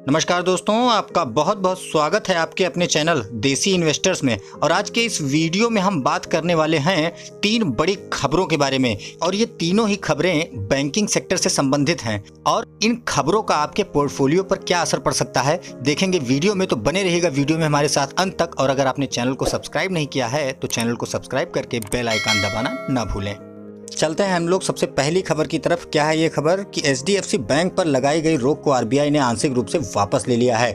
नमस्कार दोस्तों, आपका बहुत बहुत स्वागत है आपके अपने चैनल देसी इन्वेस्टर्स में। और आज के इस वीडियो में हम बात करने वाले हैं 3 बड़ी खबरों के बारे में, और ये तीनों ही खबरें बैंकिंग सेक्टर से संबंधित हैं। और इन खबरों का आपके पोर्टफोलियो पर क्या असर पड़ सकता है देखेंगे वीडियो में, तो बने रहिएगा वीडियो में हमारे साथ अंत तक। और अगर आपने चैनल को सब्सक्राइब नहीं किया है तो चैनल को सब्सक्राइब करके बेल आइकन दबाना ना भूलें। चलते हैं हम लोग सबसे पहली खबर की तरफ। क्या है ये खबर कि एचडीएफसी बैंक पर लगाई गई रोक को आरबीआई ने आंशिक रूप से वापस ले लिया है।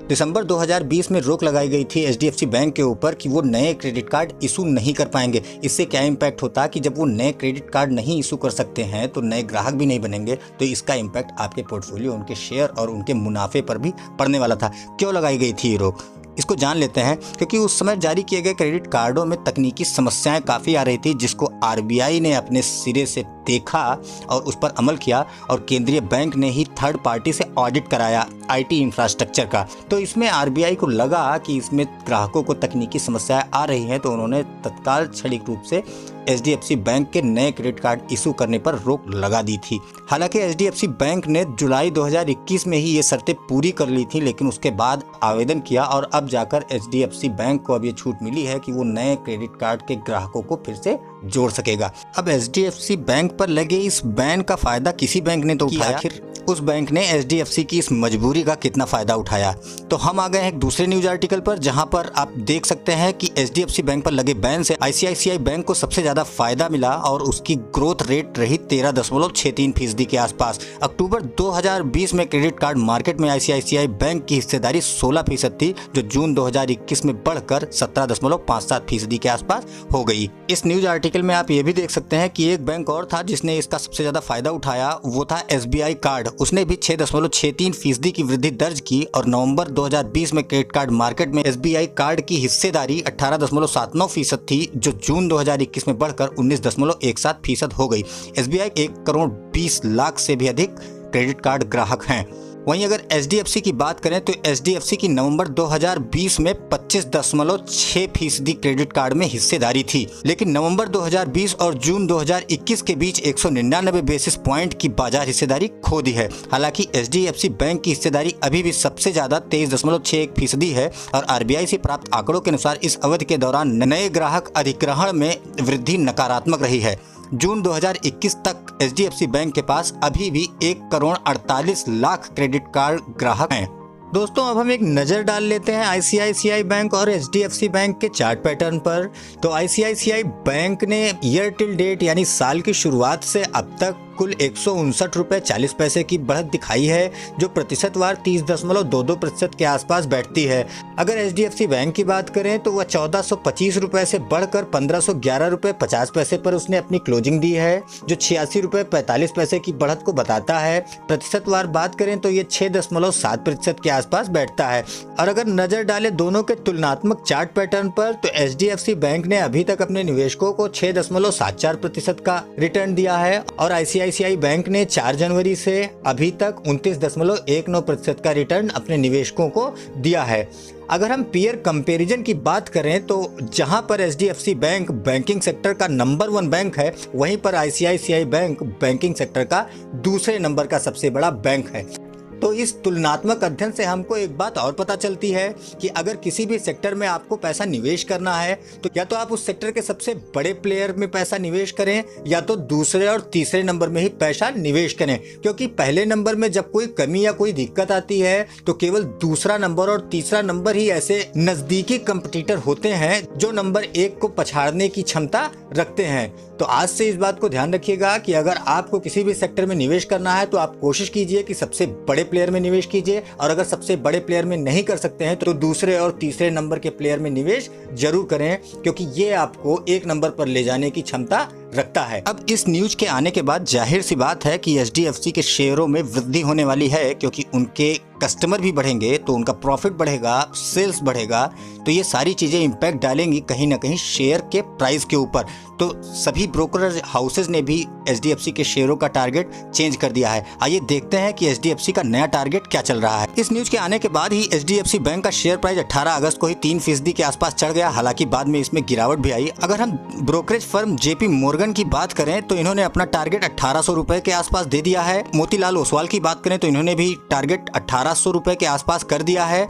दिसंबर 2020 में रोक लगाई गई थी एचडीएफसी बैंक के ऊपर कि वो नए क्रेडिट कार्ड इशू नहीं कर पाएंगे। इससे क्या इम्पैक्ट होता कि जब वो नए क्रेडिट कार्ड नहीं इशू कर सकते हैं तो नए ग्राहक भी नहीं बनेंगे, तो इसका इम्पैक्ट आपके पोर्टफोलियो, उनके शेयर और उनके मुनाफे पर भी पड़ने वाला था। क्यों लगाई गई थी ये रोक, इसको जान लेते हैं। क्योंकि उस समय जारी किए गए क्रेडिट कार्डों में तकनीकी समस्याएं काफ़ी आ रही थी, जिसको आरबीआई ने अपने सिरे से देखा और उस पर अमल किया, और केंद्रीय बैंक ने ही थर्ड पार्टी से ऑडिट कराया आईटी इंफ्रास्ट्रक्चर का। तो इसमें आरबीआई को लगा कि इसमें ग्राहकों को तकनीकी समस्याएं आ रही हैं, तो उन्होंने तत्काल क्षणिक रूप से एचडीएफसी बैंक के नए क्रेडिट कार्ड इशू करने पर रोक लगा दी थी। हालांकि एचडीएफसी बैंक ने जुलाई 2021 में ही ये शर्तें पूरी कर ली थी, लेकिन उसके बाद आवेदन किया और अब जाकर एचडीएफसी बैंक को अब ये छूट मिली है कि वो नए क्रेडिट कार्ड के ग्राहकों को फिर से जोड़ सकेगा। अब एचडीएफसी बैंक पर लगे इस बैन का फायदा किसी बैंक ने तो उठाया, आखिर उस बैंक ने एचडीएफसी की इस मजबूरी का कितना फायदा उठाया। तो हम आ गए हैं एक दूसरे न्यूज आर्टिकल पर, जहां पर आप देख सकते हैं कि एचडीएफसी बैंक पर लगे बैन से आईसीआईसीआई बैंक को सबसे ज्यादा फायदा मिला, और उसकी ग्रोथ रेट रही 13.63% के आसपास। अक्टूबर 2020 में क्रेडिट कार्ड मार्केट में आईसीआईसीआई बैंक की हिस्सेदारी 16% थी, जो जून 2021 में बढ़कर 17.57% के आसपास हो गई। इस न्यूज आर्टिकल में आप ये भी देख सकते हैं कि एक बैंक और था जिसने इसका सबसे ज्यादा फायदा उठाया, वो था एसबीआई कार्ड। उसने भी 6.63% की वृद्धि दर्ज की, और नवंबर 2020 में क्रेडिट कार्ड मार्केट में एसबीआई कार्ड की हिस्सेदारी 18.79% थी, जो जून 2021 में बढ़कर 19.17% हो गई। एसबीआई 1 करोड़ 20 लाख से भी अधिक क्रेडिट कार्ड ग्राहक हैं। वहीं अगर एचडीएफसी की बात करें तो एचडीएफसी की नवंबर 2020 में 25.6% क्रेडिट कार्ड में हिस्सेदारी थी, लेकिन नवंबर 2020 और जून 2021 के बीच 199 बेसिस पॉइंट की बाजार हिस्सेदारी खो दी है। हालांकि एचडीएफसी बैंक की हिस्सेदारी अभी भी सबसे ज्यादा 23.61% है, और आरबीआई से प्राप्त आंकड़ों के अनुसार इस अवधि के दौरान नए ग्राहक अधिग्रहण में वृद्धि नकारात्मक रही है। जून 2021 तक एचडीएफसी बैंक के पास अभी भी 1 करोड़ 48 लाख क्रेडिट कार्ड ग्राहक हैं। दोस्तों, अब हम एक नज़र डाल लेते हैं आईसीआईसीआई बैंक और एचडीएफसी बैंक के चार्ट पैटर्न पर। तो आईसीआईसीआई बैंक ने ईयर टिल डेट यानी साल की शुरुआत से अब तक कुल 159 रुपये 40 पैसे की बढ़त दिखाई है, जो प्रतिशतवार 30.22% के आसपास बैठती है। अगर एचडीएफसी बैंक की बात करें तो वह 1425 रुपये से बढ़कर 1511 रुपये 50 पैसे पर उसने अपनी क्लोजिंग दी है, जो 86 रुपये 45 पैसे की बढ़त को बताता है। प्रतिशतवार बात करें तो ये 6.7% के आसपास बैठता है। और अगर नजर डालें दोनों के तुलनात्मक चार्ट पैटर्न पर, तो एचडीएफसी बैंक ने अभी तक अपने निवेशकों को 6.74% का रिटर्न दिया है, और आईसीआईसीआई बैंक ने 4 जनवरी से अभी तक 29.19% का रिटर्न अपने निवेशकों को दिया है। अगर हम पीयर कंपैरिजन की बात करें तो जहां पर एचडीएफसी बैंक बैंकिंग सेक्टर का नंबर 1 बैंक है, वहीं पर आईसीआईसीआई बैंक बैंकिंग सेक्टर का दूसरे नंबर का सबसे बड़ा बैंक है। तो इस तुलनात्मक अध्ययन से हमको एक बात और पता चलती है कि अगर किसी भी सेक्टर में आपको पैसा निवेश करना है तो या तो आप उस सेक्टर के सबसे बड़े प्लेयर में पैसा निवेश करें, या तो दूसरे और तीसरे नंबर में ही पैसा निवेश करें। क्योंकि पहले नंबर में जब कोई कमी या कोई दिक्कत आती है तो केवल दूसरा नंबर और तीसरा नंबर ही ऐसे नजदीकी कंपटीटर होते हैं जो नंबर 1 को पछाड़ने की क्षमता रखते हैं। तो आज से इस बात को ध्यान रखिएगा कि अगर आपको किसी भी सेक्टर में निवेश करना है तो आप कोशिश कीजिए कि सबसे बड़े प्लेयर में निवेश कीजिए, और अगर सबसे बड़े प्लेयर में नहीं कर सकते हैं तो दूसरे और तीसरे नंबर के प्लेयर में निवेश जरूर करें, क्योंकि ये आपको 1 नंबर पर ले जाने की क्षमता रखता है। अब इस न्यूज के आने के बाद जाहिर सी बात है कि एचडीएफसी के शेयरों में वृद्धि होने वाली है, क्योंकि उनके कस्टमर भी बढ़ेंगे तो उनका प्रॉफिट बढ़ेगा, सेल्स बढ़ेगा, तो ये सारी चीजें इंपैक्ट डालेंगी कहीं ना कहीं शेयर के प्राइस के ऊपर। तो सभी ब्रोकर हाउसेज ने भी एचडीएफसी के शेयरों का टारगेट चेंज कर दिया है। आइए देखते हैं कि एचडीएफसी का नया टारगेट क्या चल रहा है। इस न्यूज के आने के बाद ही एचडीएफसी बैंक का शेयर प्राइस 18 अगस्त को ही 3% के आसपास चढ़ गया। हालांकि बाद में इसमें गिरावट भी आई। अगर हम brokerage firm JP Morgan Murugan की बात करें तो इन्होंने अपना टारगेट 1800 रुपए के आसपास दे दिया है। मोतीलाल ओसवाल की बात करें तो इन्होंने भी टारगेट 1800 रुपए के आसपास कर दिया है,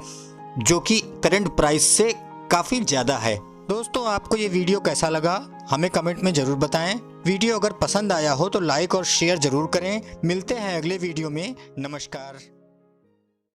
जो कि करंट प्राइस से काफ़ी ज़्यादा है। दोस्तों, आपको ये वीडियो कैसा लगा हमें कमेंट में ज़रूर बताएं। वीडियो अगर पसंद आया हो तो लाइक और शेयर ज़रूर करें। मिलते हैं अगले वीडियो में। नमस्कार।